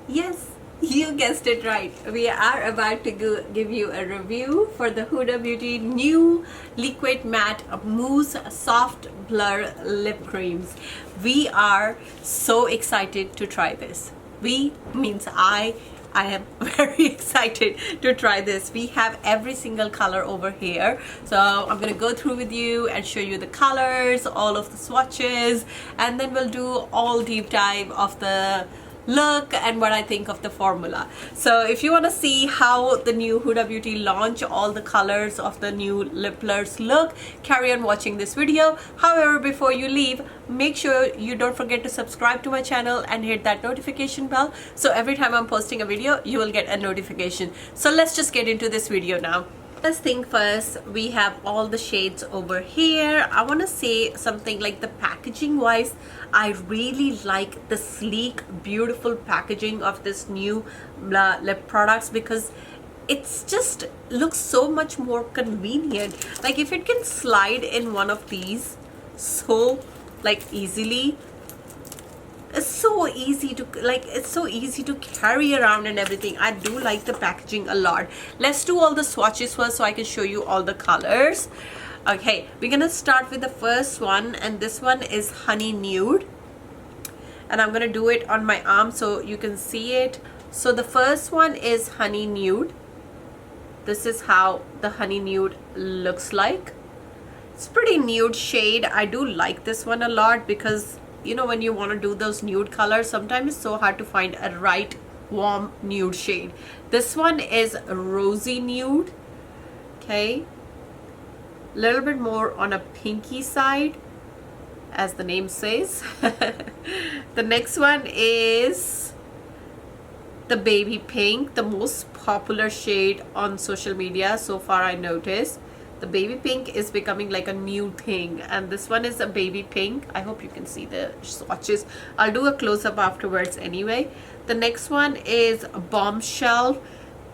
Yes, you guessed it right. We are about to give you a review for the Huda Beauty new liquid matte mousse soft blur lip creams. We are so excited to try this. We means I am very excited to try this. We have every single color over here. So I'm going to go through with you and show you the colors, all of the swatches, and then we'll do all deep dive of the look and what I think of the formula. So if you want to see how the new Huda Beauty launch, all the colors of the new lip blurs look, carry on watching this video. However, before you leave, make sure you don't forget to subscribe to my channel and hit that notification bell, so every time I'm posting a video you will get a notification. So let's just get into this video now. First thing first, we have all the shades over here. I want to say something like the packaging wise, I really like the sleek, beautiful packaging of this new lip products, because it's just looks so much more convenient. Like if it can slide in one of these so like easily, it's so easy to it's so easy to carry around and everything. I do like the packaging a lot. Let's do all the swatches first so I can show you all the colors. Okay, we're gonna start with the first one, and this one is Honey Nude, and I'm gonna do it on my arm so you can see it. So the first one is Honey Nude. This is how the Honey Nude looks like. It's pretty nude shade. I do like this one a lot because, you know, when you want to do those nude colors, sometimes it's so hard to find a right warm nude shade. This one is Rosy Nude. Okay, a little bit more on a pinky side, as the name says. The next one is the Baby Pink, the most popular shade on social media so far, I noticed. The baby pink is becoming like a new thing, and this one is a baby pink. I hope you can see the swatches. I'll do a close-up afterwards anyway. The next one is Bombshell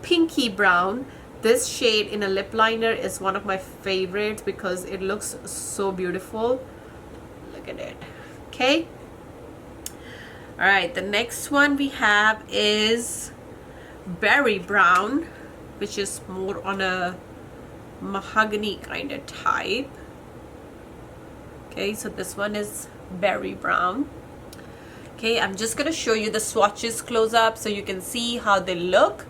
Pinky Brown. This shade in a lip liner is one of my favorites because it looks so beautiful. Look at it. Okay, all right, the next one we have is Berry Brown, which is more on a mahogany kind of type. Okay, so this one is Berry Brown. Okay, I'm just gonna show you the swatches close up so you can see how they look.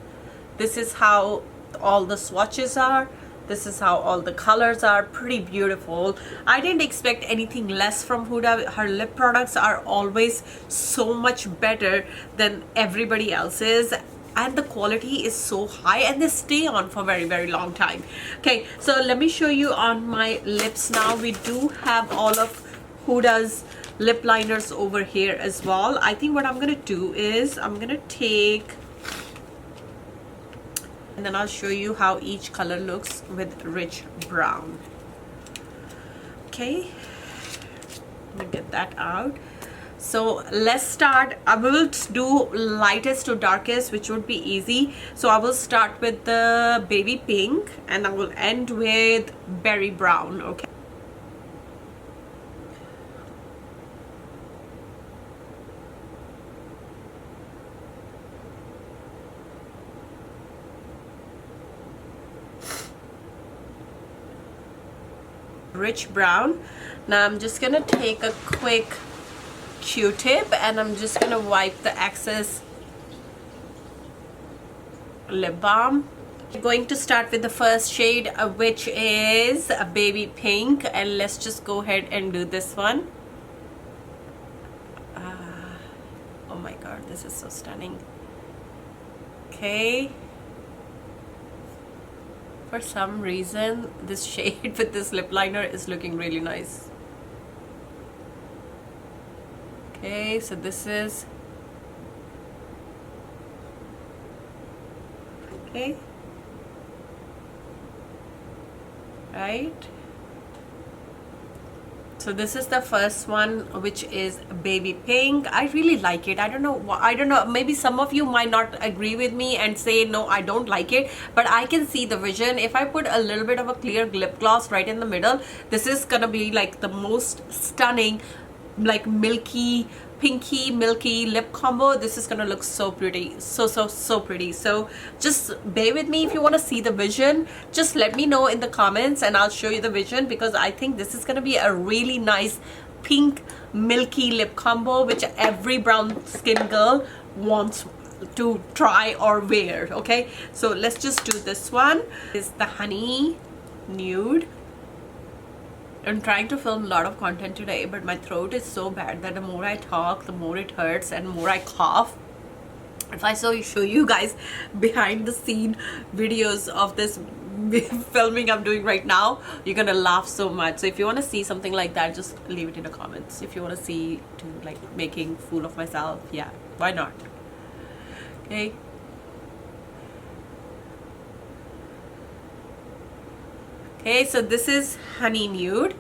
This is how all the swatches are. This is how all the colors are. Pretty beautiful. I didn't expect anything less from Huda. Her lip products are always so much better than everybody else's, and the quality is so high, and they stay on for very long time. Okay, so let me show you on my lips now. We do have all of Huda's lip liners over here as well. I think what I'm gonna do is I'm gonna take, and then I'll show you how each color looks with rich brown. Okay, let me get that out. So let's start. I will do lightest to darkest, which would be easy. So I will start with the baby pink and I will end with berry brown. Okay, rich brown. Now I'm just gonna take a quick Q-tip and I'm just gonna wipe the excess lip balm. I'm going to start with the first shade, which is a baby pink, and let's just go ahead and do this one. Oh my god, this is so stunning. Okay, for some reason this shade with this lip liner is looking really nice. Okay, so this is, okay, right, so this is the first one, which is baby pink. I really like it. I don't know, maybe some of you might not agree with me and say no, I don't like it, but I can see the vision. If I put a little bit of a clear lip gloss right in the middle, this is gonna be like the most stunning, like milky pinky milky lip combo. This is gonna look so pretty, so pretty. So just bear with me. If you want to see the vision, just let me know in the comments and I'll show you the vision, because I think this is gonna be a really nice pink milky lip combo which every brown skin girl wants to try or wear. Okay, so let's just do this one. This is the Honey Nude. I'm trying to film a lot of content today, but my throat is so bad that the more I talk, the more it hurts and more I cough. If I show you guys behind the scene videos of this filming I'm doing right now, you're gonna laugh so much. So if you want to see something like that, just leave it in the comments. If you want to see to like making fool of myself, yeah, why not? Okay. Okay, so this is Honey Nude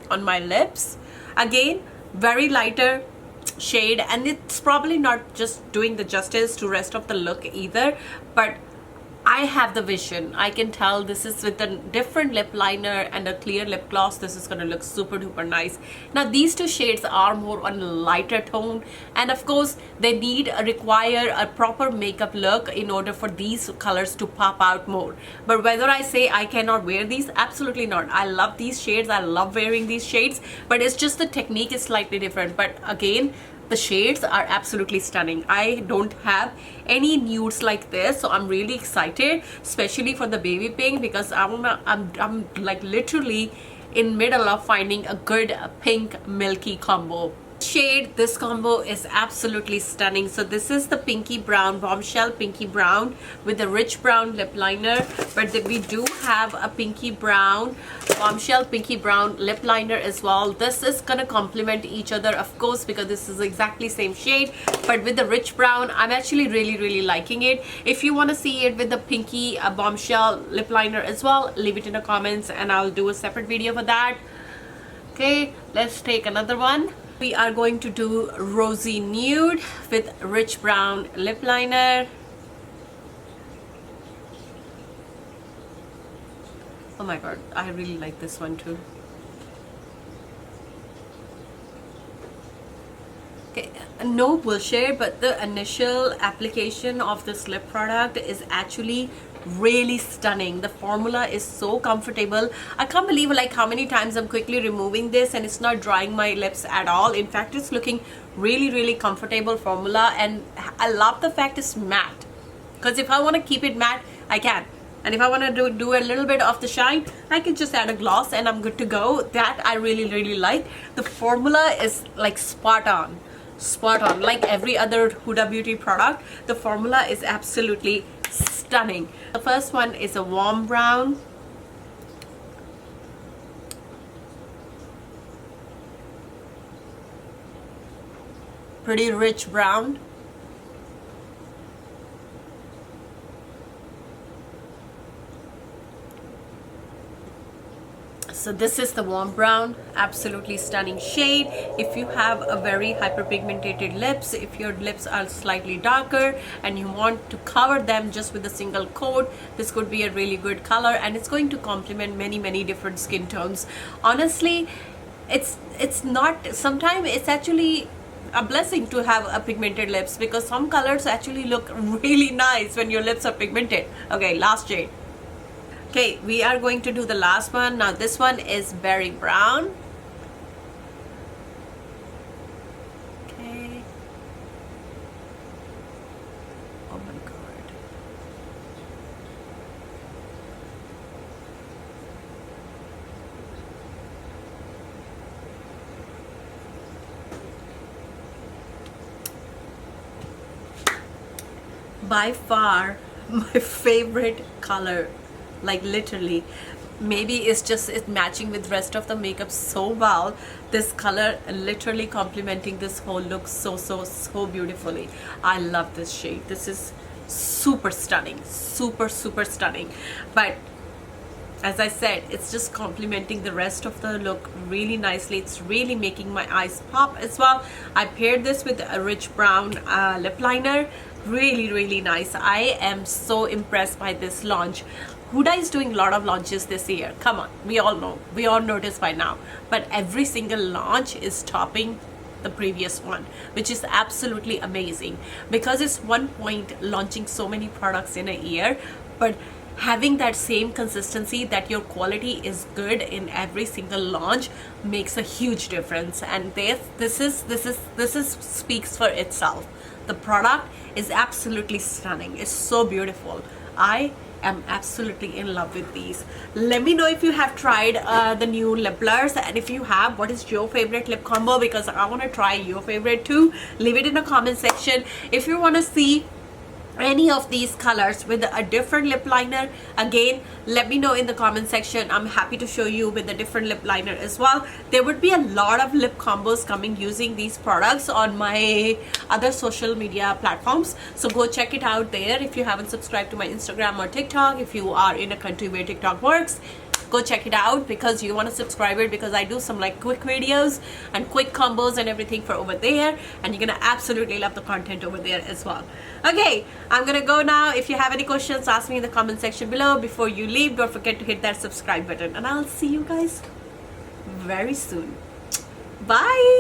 on my lips. Again, very lighter shade, and it's probably not just doing the justice to rest of the look either, but I have the vision. I can tell this is with a different lip liner and a clear lip gloss. This is going to look super duper nice. Now these two shades are more on a lighter tone, and of course they require a proper makeup look in order for these colors to pop out more. But whether I say I cannot wear these, absolutely not. I love these shades. I love wearing these shades, but it's just the technique is slightly different. But again, the shades are absolutely stunning. I don't have any nudes like this, so I'm really excited, especially for the baby pink, because I'm like literally in middle of finding a good pink milky combo. Shade, this combo is absolutely stunning. So this is the pinky brown, bombshell pinky brown with the rich brown lip liner, but we do have a pinky brown, bombshell pinky brown lip liner as well. This is gonna complement each other, of course, because this is exactly same shade, but with the rich brown. I'm actually really liking it. If you want to see it with the pinky bombshell lip liner as well, leave it in the comments and I'll do a separate video for that. Okay, let's take another one. We are going to do Rosy Nude with rich brown lip liner. Oh my god, I really like this one too. Okay, no bullshit, but the initial application of this lip product is actually really stunning. The formula is so comfortable. I can't believe like how many times I'm quickly removing this and it's not drying my lips at all. In fact, it's looking really comfortable formula, and I love the fact it's matte, because if I want to keep it matte, I can. And if I want to do a little bit of the shine, I can just add a gloss and I'm good to go. That I really like. The formula is like spot on, like every other Huda Beauty product. The formula is absolutely stunning. The first one is a warm brown. Pretty rich brown. So this is the warm brown, absolutely stunning shade. If you have a very hyperpigmented lips, if your lips are slightly darker and you want to cover them just with a single coat, this could be a really good color, and it's going to complement many different skin tones. Honestly, it's not, sometimes it's actually a blessing to have a pigmented lips, because some colors actually look really nice when your lips are pigmented. Okay, last shade. Okay, we are going to do the last one. Now this one is berry brown. Okay. Oh my god. By far my favorite color. Like literally, maybe it's matching with rest of the makeup so well. This color literally complementing this whole look so beautifully. I love this shade. This is super stunning, super stunning. But as I said, it's just complementing the rest of the look really nicely. It's really making my eyes pop as well. I paired this with a rich brown lip liner. Really nice. I am so impressed by this launch. Huda is doing a lot of launches this year. Come on, we all know, we all noticed by now. But every single launch is topping the previous one, which is absolutely amazing, because it's one point launching so many products in a year, but having that same consistency that your quality is good in every single launch makes a huge difference. And this is speaks for itself. The product is absolutely stunning. It's so beautiful. I am absolutely in love with these. Let me know if you have tried the new lip blurs, and if you have, what is your favorite lip combo, because I want to try your favorite too. Leave it in the comment section. If you want to see any of these colors with a different lip liner, again, let me know in the comment section. I'm happy to show you with a different lip liner as well. There would be a lot of lip combos coming using these products on my other social media platforms, so go check it out there. If you haven't subscribed to my Instagram or TikTok, if you are in a country where TikTok works, go check it out, because you want to subscribe it, because I do some like quick videos and quick combos and everything for over there, and you're gonna absolutely love the content over there as well. Okay, I'm gonna go now. If you have any questions, ask me in the comment section below. Before you leave, don't forget to hit that subscribe button, and I'll see you guys very soon. Bye.